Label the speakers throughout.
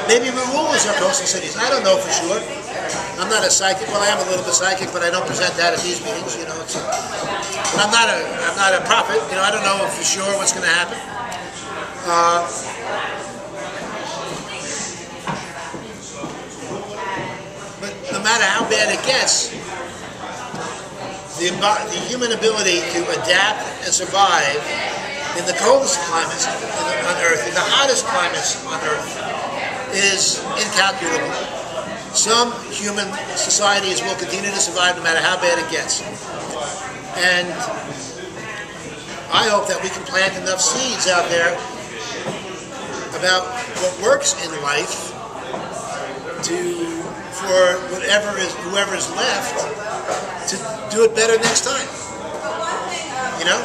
Speaker 1: maybe rulers are coastal cities. I don't know for sure. I'm not a psychic. Well, I am a little bit psychic, but I don't present that at these meetings. You know, but I'm not a prophet. You know, I don't know for sure what's going to happen. But no matter how bad it gets, the human ability to adapt and survive in the coldest climates on Earth, in the hottest climates on Earth, is incalculable. Some human societies will continue to survive no matter how bad it gets. And I hope that we can plant enough seeds out there about what works in life for whoever is left to do it better next time. You know?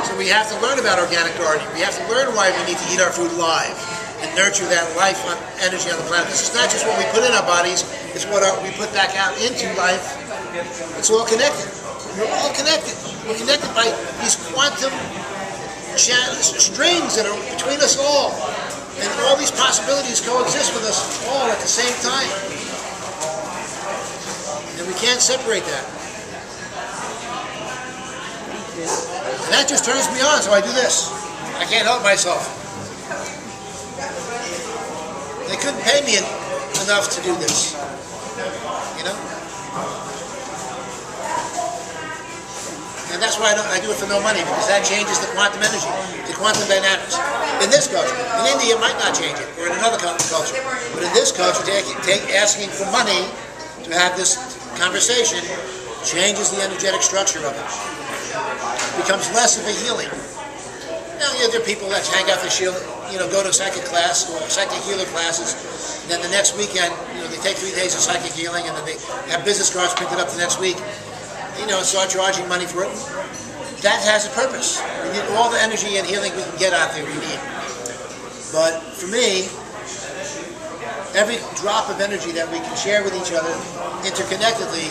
Speaker 1: So we have to learn about organic gardening. We have to learn why we need to eat our food live and nurture that life energy on the planet. This is not just what we put in our bodies, it's what we put back out into life. It's all connected. We're all connected. We're connected by these quantum strings that are between us all. And all these possibilities coexist with us all at the same time. And we can't separate that. And that just turns me on, so I do this. I can't help myself. They couldn't pay me enough to do this. You know? And that's why I do it for no money, because that changes the quantum energy, the quantum dynamics. In this culture, in India it might not change it, or in another culture. But in this culture, asking for money to have this conversation changes the energetic structure of it. It becomes less of a healing. Now, there are people that hang out for go to psychic class or psychic healer classes, and then the next weekend, they take 3 days of psychic healing, and then they have business cards printed up the next week. Start charging money for it. That has a purpose. We need all the energy and healing we can get out there we need. But for me, every drop of energy that we can share with each other interconnectedly,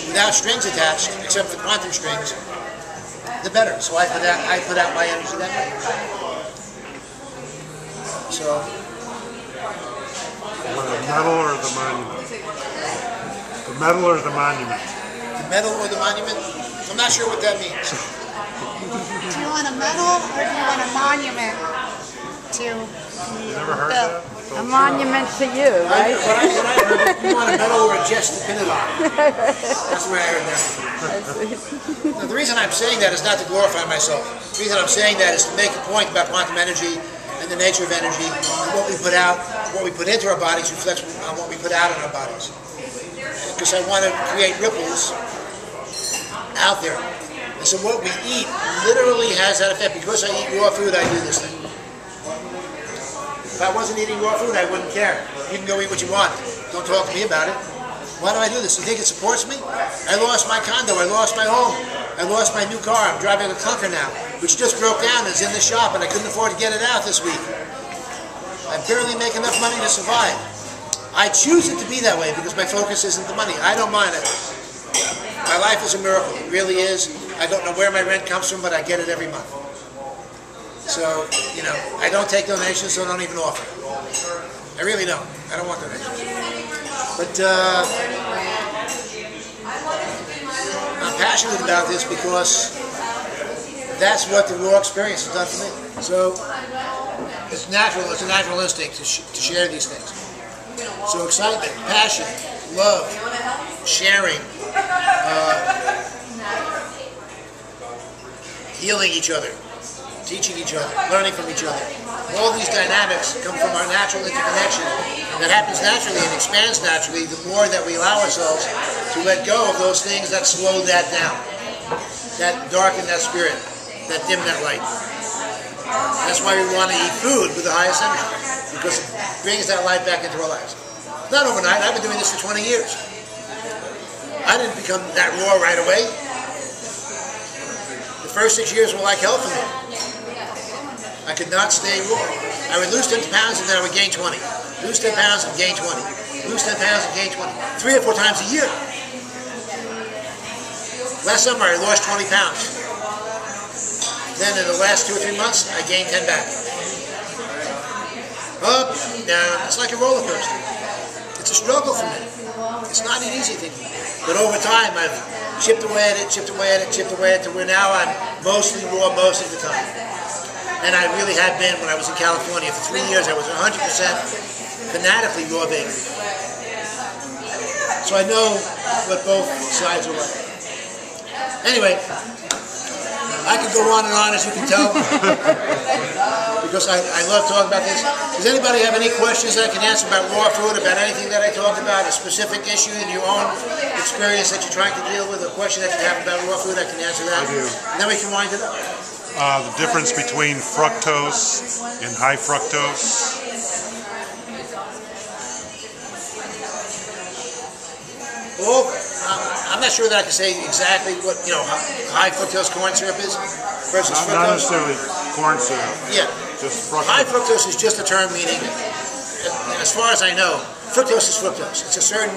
Speaker 1: without strings attached, except for quantum strings, the better. So I put out my energy that way. So,
Speaker 2: the medal or the monument? The medal or the monument?
Speaker 1: The medal or the monument? I'm not sure what that means.
Speaker 3: Do you want a medal or do you want a monument to
Speaker 2: You never heard that?
Speaker 4: A monument to you, right?
Speaker 1: What I heard, you want a medal or a chest to pin it on. That's where I heard that. Now, the reason I'm saying that is not to glorify myself. The reason I'm saying that is to make a point about quantum energy and the nature of energy, and what we put out, what we put into our bodies reflects on what we put out in our bodies. Because I want to create ripples out there. And so what we eat literally has that effect. Because I eat raw food, I do this thing. If I wasn't eating raw food, I wouldn't care. You can go eat what you want. Don't talk to me about it. Why do I do this? You think it supports me? I lost my condo. I lost my home. I lost my new car. I'm driving a clunker now, which just broke down and is in the shop, and I couldn't afford to get it out this week. I barely make enough money to survive. I choose it to be that way because my focus isn't the money. I don't mind it. My life is a miracle. It really is. I don't know where my rent comes from, but I get it every month. So, I don't take donations, so I don't even offer. I really don't. I don't want donations. But I'm passionate about this because that's what the raw experience has done for me. So, it's natural. It's a natural instinct to share these things. So excitement, passion, love, sharing, healing each other, teaching each other, learning from each other. All these dynamics come from our natural interconnection, and that happens naturally and expands naturally the more that we allow ourselves to let go of those things that slow that down, that darken that spirit, that dim that light. That's why we want to eat food with the highest energy, because it brings that light back into our lives. Not overnight. I've been doing this for 20 years. I didn't become that raw right away. The first 6 years were like hell for me. I could not stay raw. I would lose 10 pounds and then I would gain 20. Lose 10 pounds and gain 20. Lose 10 pounds and gain 20. 3 or 4 times a year. Last summer I lost 20 pounds. Then in the last 2 or 3 months, I gained 10 back. Up, down. It's like a roller coaster. It's a struggle for me. It's not an easy thing. But over time, I've chipped away at it, chipped away at it, chipped away at it, to where now I'm mostly raw most of the time. And I really have been when I was in California. For 3 years, I was 100% fanatically raw vegan. So I know what both sides are like. Anyway, I could go on and on, as you can tell, because I love talking about this. Does anybody have any questions that I can answer about raw food, about anything that I talked about, a specific issue in your own experience that you're trying to deal with, a question that you have about raw food? I can answer that.
Speaker 2: I do.
Speaker 1: And then we can wind it up.
Speaker 2: The difference between fructose and high fructose.
Speaker 1: Well, I'm not sure that I can say exactly what, high fructose corn syrup is versus fructose.
Speaker 2: Not necessarily corn syrup.
Speaker 1: Yeah.
Speaker 2: Just fructose.
Speaker 1: High fructose is just a term meaning, as far as I know, fructose is fructose. It's a certain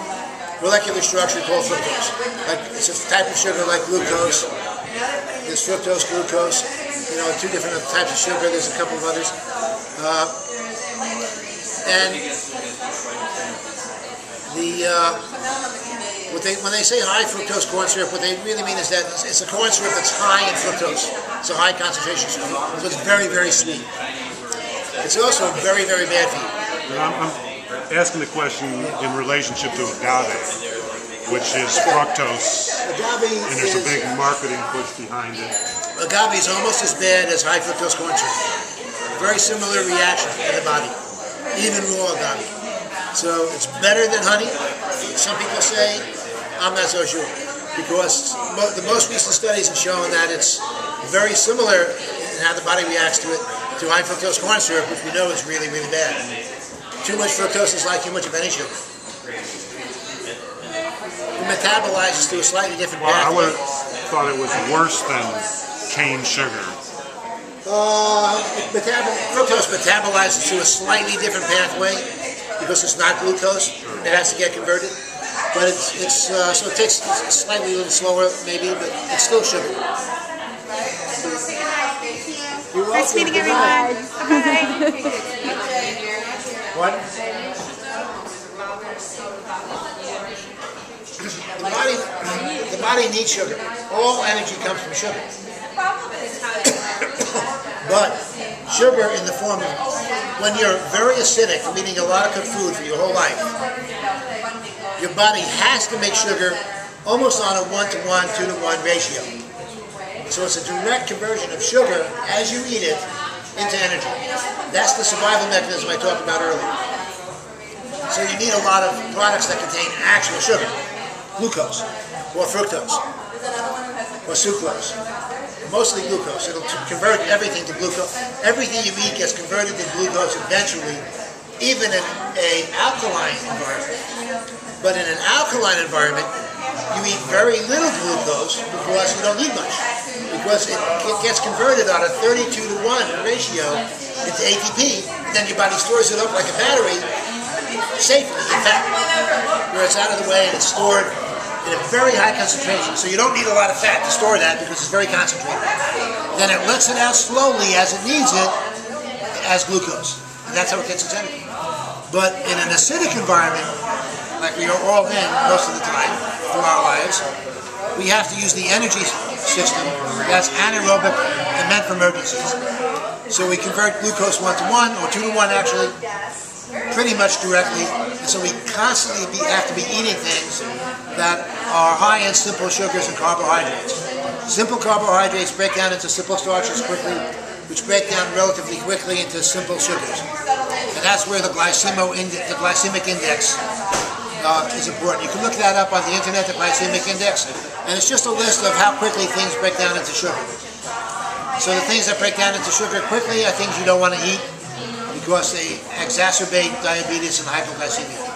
Speaker 1: molecular structure called fructose. Like, it's a type of sugar like glucose. There's fructose, glucose. Two different types of sugar. There's a couple of others. When they say high fructose corn syrup, what they really mean is that it's a corn syrup that's high in fructose. It's a high concentration sugar. So it's very, very sweet. It's also very, very bad for you.
Speaker 2: I'm asking the question in relationship to agave, which is fructose, and there's a big marketing push behind it.
Speaker 1: Agave is almost as bad as high fructose corn syrup. Very similar reaction in the body, even raw agave. So it's better than honey. Some people say, I'm not so sure, because the most recent studies have shown that it's very similar in how the body reacts to it, to high fructose corn syrup, which we know is really, really bad. Too much fructose is like too much of any sugar. It metabolizes to a slightly different pathway.
Speaker 2: I would have thought it was worse than cane sugar.
Speaker 1: Fructose metabolizes to a slightly different pathway because it's not glucose. It has to get converted. But so it takes slightly a little slower, maybe, but it's still sugar.
Speaker 3: Nice meeting everyone. Bye.
Speaker 1: What? The body needs sugar. All energy comes from sugar. But sugar in the form of, when you're very acidic from eating a lot of cooked food for your whole life, your body has to make sugar almost on a 1-to-1, 2-to-1 ratio. So it's a direct conversion of sugar as you eat it into energy. That's the survival mechanism I talked about earlier. So you need a lot of products that contain actual sugar, glucose, or fructose, or sucrose. Mostly glucose. It'll convert everything to glucose. Everything you eat gets converted to glucose eventually, even in an alkaline environment. But in an alkaline environment, you eat very little glucose because you don't need much. Because it gets converted on a 32-to-1 ratio into ATP, and then your body stores it up like a battery safely, in fact, where it's out of the way and it's stored in a very high concentration. So you don't need a lot of fat to store that because it's very concentrated. Then it lets it out slowly as it needs it as glucose. And that's how it gets its energy. But in an acidic environment, like we are all in most of the time through our lives, we have to use the energy system that's anaerobic and meant for emergencies. So we convert glucose 1-to-1, or 2-to-1 actually, pretty much directly. And so we constantly have to be eating things that are high in simple sugars and carbohydrates. Simple carbohydrates break down into simple starches quickly, which break down relatively quickly into simple sugars. And that's where the glycemic index is important. You can look that up on the internet, the glycemic index, and it's just a list of how quickly things break down into sugar. So the things that break down into sugar quickly are things you don't want to eat because they exacerbate diabetes and hypoglycemia.